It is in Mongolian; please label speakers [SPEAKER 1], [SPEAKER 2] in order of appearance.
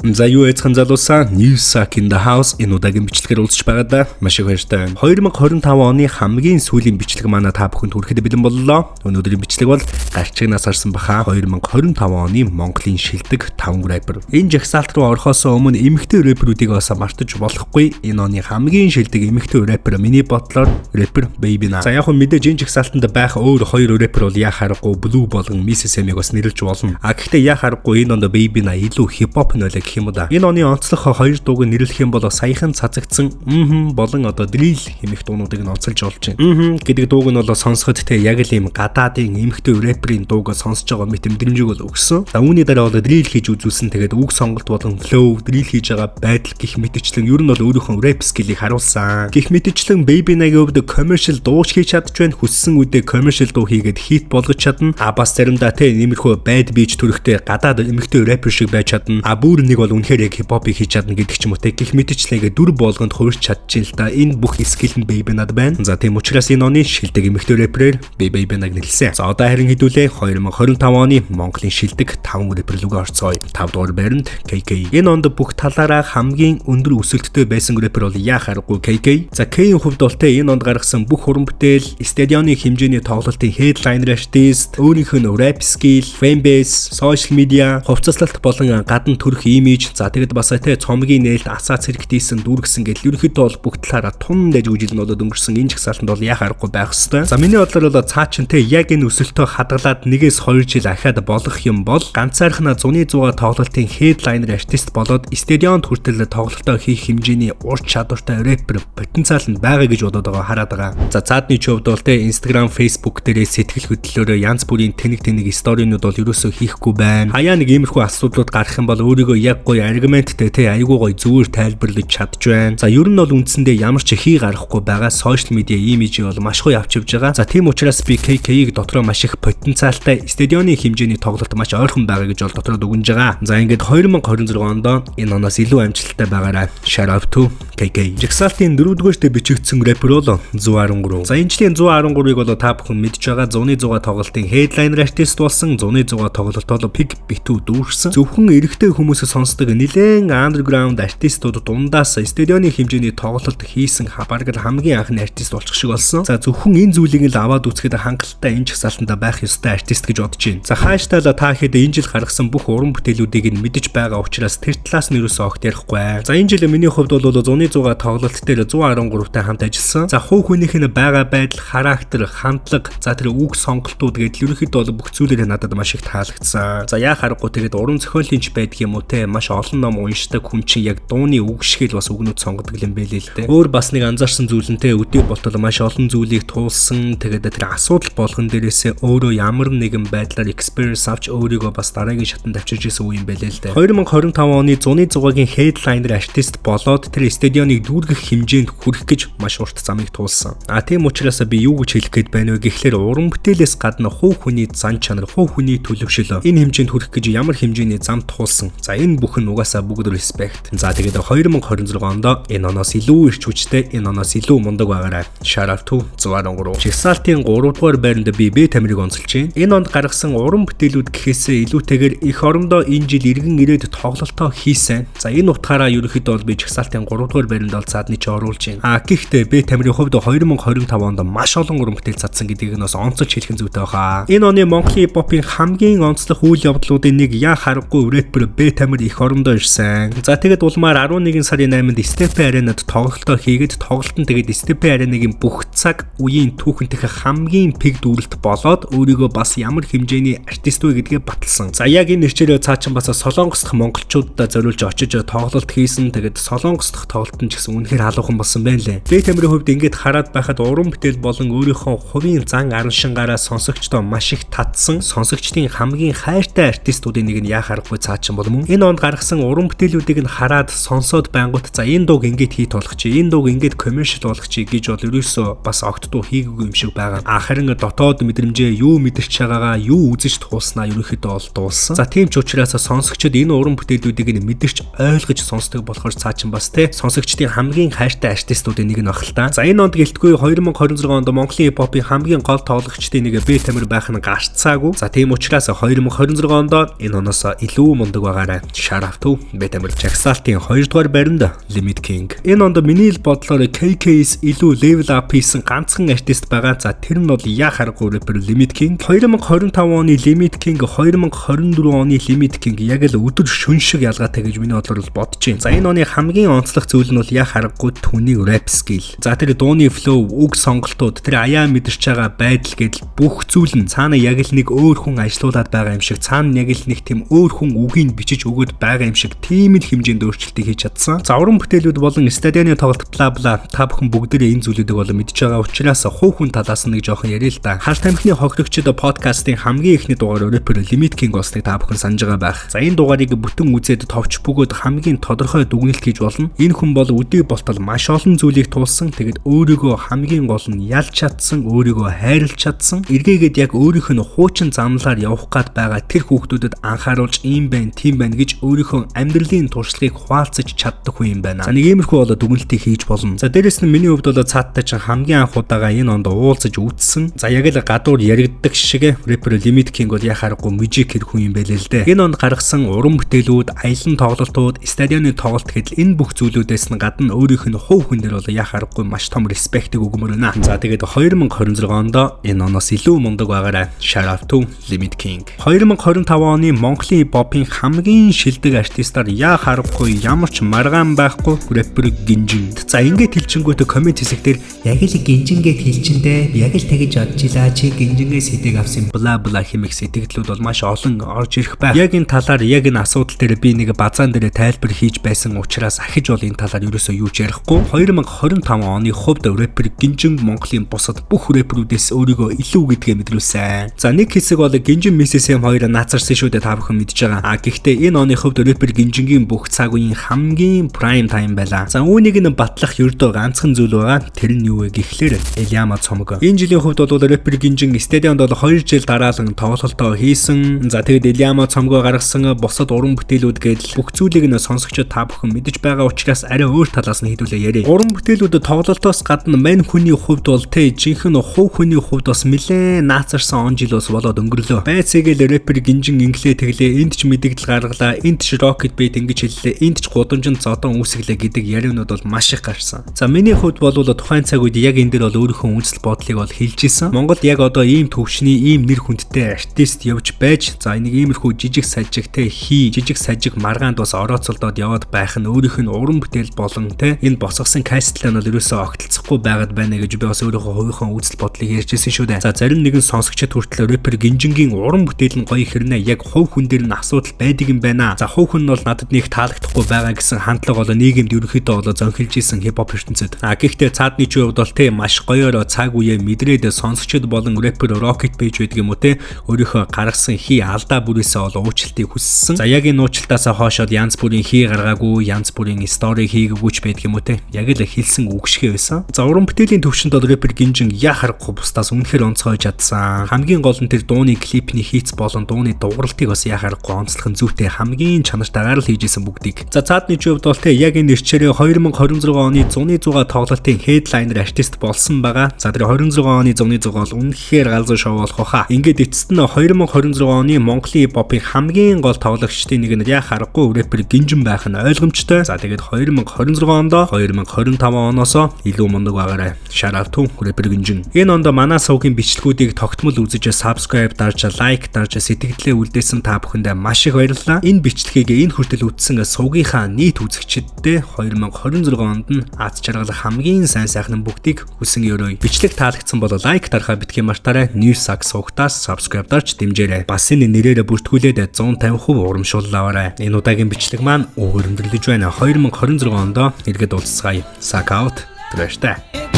[SPEAKER 1] За юу яцхан залуусаа Newsak in the House энэ удаагийн бичлэгээр уулзч байгаадаа маш их баяртай. 2025 оны хамгийн сүүлийн бичлэг манай та бүхэнд хүрэхэд бэлэн боллоо. Өнөөдрийн бичлэг бол гарчигнаас харсан баха 2025 оны Монголын шилдэг 5 рэпер. Энэ жагсаалт руу орохоос өмнө эмэгтэй рэперүүдийг бас мартаж болохгүй. Энэ оны хамгийн шилдэг эмэгтэй рэпер миний бодлоор рэпер Babyna. За яг хөө мэдээж энэ жагсаалтанд байх өөр хоёр рэпер бол яхаарахгүй Blue болон Mrs M-ийг бас нэрлж болно. Гэхдээ яхаарахгүй энэ онд Babyna илүү хипхоп нөлөө гэх юм уу да. Энэ оны онцлог хоёр дууг нэрлэх юм бол саяхан цацагдсан болон одоо drill хэмэх дуунуудыг нь онцолж олж байна. Гэдэг дууг нь бол сонсоход те яг л юм гадаадын эмэгтэй рэперийн дууг сонсож байгаа мэт мэдрэмжийг бол өгсөн. За үүний дараа бол drill хийж үзүүлсэн. Тэгээд үг сонголт болон flow drill хийж байгаа байдал гих мэтчлэн ер нь бол өөрийнхөө rap skill-ийг харуулсан. Гих мэтчлэн Babyna-гийн хувьд commercial дууч хийж чадж байна. Хүссэн үедээ commercial дуу хийгээд hit болгож чадна. Бас заримдаа те нэмэрхүү bad beat төрхтэй гадаад эмэгтэй рэпер шиг байж чадна. Бүр нэг бол үнэхээр яг хипхопыг хийж чадна гэдэг ч юм уу те гих мэтчлэгээ дүр болгонд хуурч чадчихин л да. Энэ бүх скил нь Babyna-д байна. За тийм учраас энэ оны шилдэг эмэгтэй рэперээр Babyna-г нэрлсэн. За одоо харин хэдүүлээ 2025 оны Монголын шилдэг 5 рэпер рүүгээ орцгоё. 5 дугаар байранд KK. Энэ онд бүх талаараа хамгийн өндөр өсөлттэй байсан рэпер бол яхаарахгүй KK. За K-ийн хувьд бол те энэ онд гаргасан бүх уран бүтээл, стадионы хэмжээний тоглолтын headliner artist, өөрийнх нь rap skill, fan base, social media, хувцаслалт болон гадна төрх имиж, за тэгэд бас те цомгийн нээлт асаац хэрэгтийсэн дүүргсэн гэл ерөнхийдөө бол бүх талаараа тун дэж үжил нь болоод өнгөрсөн энэ жагсаалтанд бол яхаарахгүй байх хэвээр. За миний бодлоор бол цаа чин те яг энэ өсөлтөө хадгалаад 1-2 жил ахаад болох юм бол ганцаархнаа 100-100 тоглолтын headliner artist болоод стадионд хүртэл тоглолтоо хийх хэмжээний ур чадвартай рэпер потенциал нь байгаа гэж бодоод байгаа хараад байгаа. За цаадны хувьд бол те Instagram, Facebook дээрээ сэтгэл хөдлөлөөрөө янз бүрийн тэнэг сторинууд бол ерөөсөө хийхгүй байна. Хаяа нэг иймэрхүү асуудлууд гарах юм бол өөрийгөө яг гоё аргументтэй те айгүй гоё зүгээр тайлбарлаж чадж байна. За ер нь бол үндсэндээ ямар ч хий гарахгүй байгаа social media имиж бол маш гоё авч явж байгаа. За тийм учраас би KK-ийг дотроо маш их потенциалтай стадионы хэмжээний тоглолт маш ойрхон байгаа гэж бол дотроо дүгнэж байгаа. За ингээд 2026 онд энэ оноос илүү амжилттай байгаарай. Shout out to KK. Жагсаалтын 4-р бичигдсэн рэпер бол 113. За энэ жилийн 113-ыг бол та бүхэн мэдж байгаа 100-100 тоглолтын headliner artist болсон. 100-100 тоглолт бол Pig битүү дүүрсэн. Зөвхөн эрэгтэй хүмүүсээс сонсдог нэлээд underground артистууд дундаас стадионы хэмжээний тоглолт хийсэн бараг л хамгийн анхны артист болчих шиг болсон. За зөвхөн энэ зүйлийг л аваад үзэхэд хангалттай энэ жагсаалтанд байх ёстой артист гэж бодож байна. За хааштай л та хэд энэ жил гаргасан бүх уран бүтээлүүдийг нь мэдэж байгаа учраас тэр талаас нь ерөөсөө огт ярихгүй. За энэ жил миний хувьд бол 100-100 тоглолт дээр 113-тай хамт ажилласан. За хувь хүнийх нь байгаа байдал, характер, хандлага, за тэр үг сонголтууд гэдэл ерөнхийдөө бүх зүйлээр надад маш их таалагдсан. За яхаарахгүй тэгээд уран зохиолынч байдаг юм уу те маш олон ном уншдаг хүн чинь яг дууны үг шигэл бас үгнүүд сонгодог юм байлээ л те. Өөр бас нэг анзаарсан зүйл нь те өдөө болтол маш олон зүйлийг туулсан. Тэгээд тэр асуудал болгон дээрээсээ өөрөө ямар нэгэн байдлаар experience авч өөрийгөө бас дараагийн шатанд авчирч исэн үе юм байлээ л те. 2025 оны 100-100-гийн headliner artist болоод тэр стадионыг дүүргэх хэмжээнд хүрэх гэж маш урт замыг туулсан. Тийм учраас би юу гэж хэлэх гээд байна вэ гэхлээр уран бүтээлээс гадна хувь хүний зан чанар, хувь хүний төлөвшөл энэ хэмжээнд хүрэх гэж ямар хэмжээний зам туулсан. За энэ бүхэн угаасаа бүгд respect. За тэгээд 2026 онд энэ оноос илүү ирч хүчтэй, энэ оноос илүү мундаг байгаарай. Shout out to 113. Жагсаалтын 3 дугаар байранд би Б-тамирыг онцолж байна. Энэ онд гаргасан уран бүтээлүүд гэхээсээ илүүтэйгээр их орондоо энэ жил иргэн ирээд тоглолтоо хийсэн. За энэ утгаараа ерөнхийдөө бол би жагсаалтын 3 дугаар байранд бол цаадны ч оруулж байна. Гэхдээ Б-тамирын хувьд 2025 онд маш олон уран бүтээл цацсан гэдгийг нь бас онцолж хэлэх нь зүйтэй баха. Энэ оны Монголын хипхопын хамгийн онцлог үйл явдлуудын нэг яхаарахгүй рэпер Б-тамир их орондоо ирсэн. За тэгээд улмаар 11 сарын 8-нд Степи аренад тоглолтоо хийгээд тоглолтод тэгээд Степи аренагийн бүх цаг үеийн түүхэнтэйх хамгийн пиг дүүрэлт болоод өөрийгөө бас ямар хэмжээний артист вэ гэдгээ баталсан. За яг энэ нэрчээрээ цаачин бас Солонгос дахь монголчуудад зориулж очиж тоглолт хийсэн. Тэгээд Солонгос дахь тоглолт нь ч гэсэн үнэхээр халуухан болсон байна лээ. Б-тамирын хувьд ингээд хараад байхад уран бүтээл болон өөрийнхөө хувийн зан арын шингаараа сонсогчдоо маш их татсан. Сонсогчдын хамгийн хайртай артистуудын нэг нь яхаарахгүй цаачин бол мөн энэ онд гаргасан уран бүтээлүүдийг нь хараад сонсоод байнгут за энэ дууг ингээд хит болох чи, энэ дууг ингээд commercial болох чи гэж бол ерөөсөө бас огт дуу хийгээгүй юм шиг байгаа. Харин дотоод мэдрэмжээ юу мэдэрч байгаагаа юу үзэж туулснаа ерөнхийдөө бол дуулсан. За тийм ч учраас сонсогчдод энэ уран бүтээлүүдийг нь мэдэрч ойлгож сонсдог болохоор цаачин бас те сонсогчдын хамгийн хайртай артистуудын нэг нь баг л та. За энэ онд гэлтгүй 2026 онд Монголын хипхопын хамгийн гол тоглогчдын нэг Б-тамир байх нь гарцаагүй. За тийм учраас 2026 онд энэ оноос илүү мундаг байгаарай. shout out to Betamel Jaxalt-ийн 2 дугаар байранд Limit King. Энэ онд миний бодлоор KK-с илүү level up хийсэн ганцхан артист байгаа. За тэр нь бол яа харахгүй рэпер Limit King. 2025 оны Limit King, 2024 оны Limit King яг л өдөр шөн шиг ялгаатай гэж миний бодлоор бодож байна. За энэ оны хамгийн онцлог зүйл нь бол яа харахгүй түүний rap skill. За тэр дууны flow, үг сонголтууд, тэр аяа мэдэрч байгаа байдал гэдэл бүх зүйл нь цаана яг л нэг өөр хүн ажилуулад байгаа юм шиг, цаана яг л нэг тийм өөр хүн үгийг бичиж өгöd байгаа юм шиг тийм л хэмжээнд өөрчлөлтийг хийж чадсан. За уран бүтээлүүд болон стадионы тоглолт бла бла та бүхэн бүгдээрээ энэ зүйлүүдийг бол мэдж байгаа учраас хувь хүн талаас нь нэг жоохон яриа л да. Харт амхны хохирогчд подкастын хамгийн эхний дугаар рэпер Limit King болсныг та бүхэн санаж байгаа байх. За энэ дугаарыг бүтэн үзээд товч бөгөөд хамгийн тодорхой дүгнэлт хийж болно. Энэ хүн бол өдий болтол маш олон зүйлийг туулсан. Тэгэд өөрийгөө хамгийн гол нь ялж чадсан, өөрийгөө хайрлж чадсан. Эргээгээд яг өөрийнх нь хуучин замналаар явах гад байгаа тэр хүүхдүүдэд анхааруулж ийм байна, тийм байна гэж өөрийнхөө амьдралын туршлагыг хуваалцаж чаддаг хүн юм байна. За нэг иймэрхүү болоо дүгнэлтийг хийж болно. За дээрэс нь миний хувьд бол цааттай чинь хамгийн анх удаага энэ онд уулзаж үзсэн. За яг л гадуур яригддаг шиг рэпер Limit King бол яхаарахгүй мужик хэр хүн юм байлээ л дээ. Энэ онд гаргасан уран бүтээлүүд, аялан тоглолтууд, стадионы тоглолт гэдэл энэ бүх зүйлүүдээс нь гадна өөрийнх нь хувь хүн дээр бол яхаарахгүй маш том респектийг өгмөр байна. За тэгээд 2026 онд энэ оноос илүү мундаг байгаарай. Shout out to Limit King. 2025 оны Монголын хип-хопын хамгийн шилдэг артистаар яа харахгүй ямар ч маргаан байхгүй рэпер Гинжин. За ингээд хэлчингүүтээ коммент хэсэгтэр яг л Гинжингээд хэлчиндээ яг л тэгэж бодж илаа чи Гинжингээс хэдэг авсан бла бла хэмээх сэтгэлдлүүд бол маш олон орж ирэх байх. Яг энэ талаар яг энэ асуудал дээр би нэг базаан дээр тайлбар хийж байсан учраас ахиж бол энэ талаар ерөөсөө юу ч ярихгүй. 2025 оны хувьд рэпер Гинжин Монголын бусад бүх рэперүүдээс өөрийгөө илүү гэдгээ мэдрүүлсэн. За нэг хэсэг бол Гинжин Mississm 2 наацарсан шүү дээ та бүхэн мэдж байгаа. Гэхдээ энэ оны хувьд рэпер Гинжингийн бүх цаг үеийн хамгийн prime time байлаа. За үүнийг нь батлах ердөө ганцхан зүйл байгаа. Тэр нь юу вэ гэхлээр Элиама Цомог. Энэ жилийн хувьд бол рэпер Гинжин стадионд бол 2 жил дараалан тоглолтоо хийсэн. За тэгээд Элиама Цомог гаргасан бусад уран бүтээлүүд гэдэл бүх зүйлийг нь сонсогчдод та бүхэн мэдж байгаа учраас арай өөр талаас нь хэдүүлээ яриа. Уран бүтээлүүд тоглолтоос гадна мань хүний хувьд бол жинхэнэ хувь хүний хувьд бас нэлээд наацарсан он жил бас болоод өнгөрлөө. Байцээгэл рэпер Гинжин инглээ тэглээ, энд ч мэдэгдэл гаргалаа, энд ч rocket beat ингэж хэллээ, энд ч гудамжинд зодон үүсгэлээ гэдэг ярианууд бол маш их гарсан. За миний хувьд бол тухайн цаг үед яг энэ дээр бол өөрийнхөө үндэслэл бодлыг бол хэлж исэн. Монголд яг одоо ийм төвшний, ийм нэр хүндтэй артист явж байж, за энийг иймэрхүү жижиг сажигтэй жижиг сажиг маргаанд бас орооцолдоод яваад байх нь өөрийнх нь уран бүтээл болон энэ босгосон кастлаа нь ерөөсөө огтлцохгүй байгаад байна гэж би бас өөрийнхөө хувийнхаа үндэслэл бодлыг ярьж исэн шүү дээ. За зарим нэгэн сонсогчид хүртэл рэпер Гинжингийн уран бүтээл нь гоё хэрнээ яг хувь хүн дээр нь асуудал байдаг юм байна. За хувь хүн нь бол надад нэг таалагдахгүй байгаа гэсэн хандлага бол нийгэмд ерөнхийдөө бол зөнхилж исэн хип-хоп ертөнцид. Гэхдээ цаадны ч хувьд бол маш гоёор цаг үеэ мэдрээд сонсогчид болон рэпер rocket page байдаг юм уу өөрийнхөө гаргасан хий алдаа бүрээсээ бол уучлалтыг хүссэн. За яг энэ уучлалтаасаа хоошоод янз бүрийн хий гаргаагүй, янз бүрийн стори хийгээгүй ч байдаг юм уу яг л хэлсэн үгшгэ байсан. За уран бүтээлийн төвшөнд бол рэпер Гинжин яа харахгүй бусдаас үнэхээр онцгой чадсан. Хамгийн гол нь тэр дууны клипний хийц болон дууны дууралтыг бас яа харахгүй онцлох зүйтэй хамгийн чанартайгаар л хийжсэн бүгдийг. За цаадны хувьд бол яг энэ нэрчээрээ 2026 оны 100-100 тоглолтын headliner артист болсон байгаа. За тэр 26 оны 100-100 бол үнэхээр галзуу шоу болох баха. Ингээд эцэст нь 2026 оны Монголын хип-хопын хамгийн гол тоглогчдын нэг нь яа харахгүй рэпер Гинжин байх нь ойлгомжтой. За тэгээд 2026 онд 2025 оноос илүү мундаг байгаарай. Shout out to рэпер Гинжин. Энэ онд манай сувгийн бичлэгүүдийг тогтмол үзэж subscribe дарж лайк дарж сэтгэлдээ үлдээсэн та бүхэндээ маш их баярлалаа. Энэ бичлэгийг энэ хүртэл үзсэн сувгийнхаа нийт үзэгчдэд 2026 онд нь аз жаргал хамгийн сайн сайхан бүгдийг хүсэн өрөөе. Бичлэг таалагдсан бол лайк дарахаа битгий мартаарай. News Sax сувгтаас subscribe дарж дэмжээрэй. Бас энэ нэрээрээ бүртгүүлээд 150% урамшууллаарай. Энэ удаагийн бичлэг маань өргөндөрлөж байна. 2026 онд эргээд уулзцаая. Sack out. Траштай.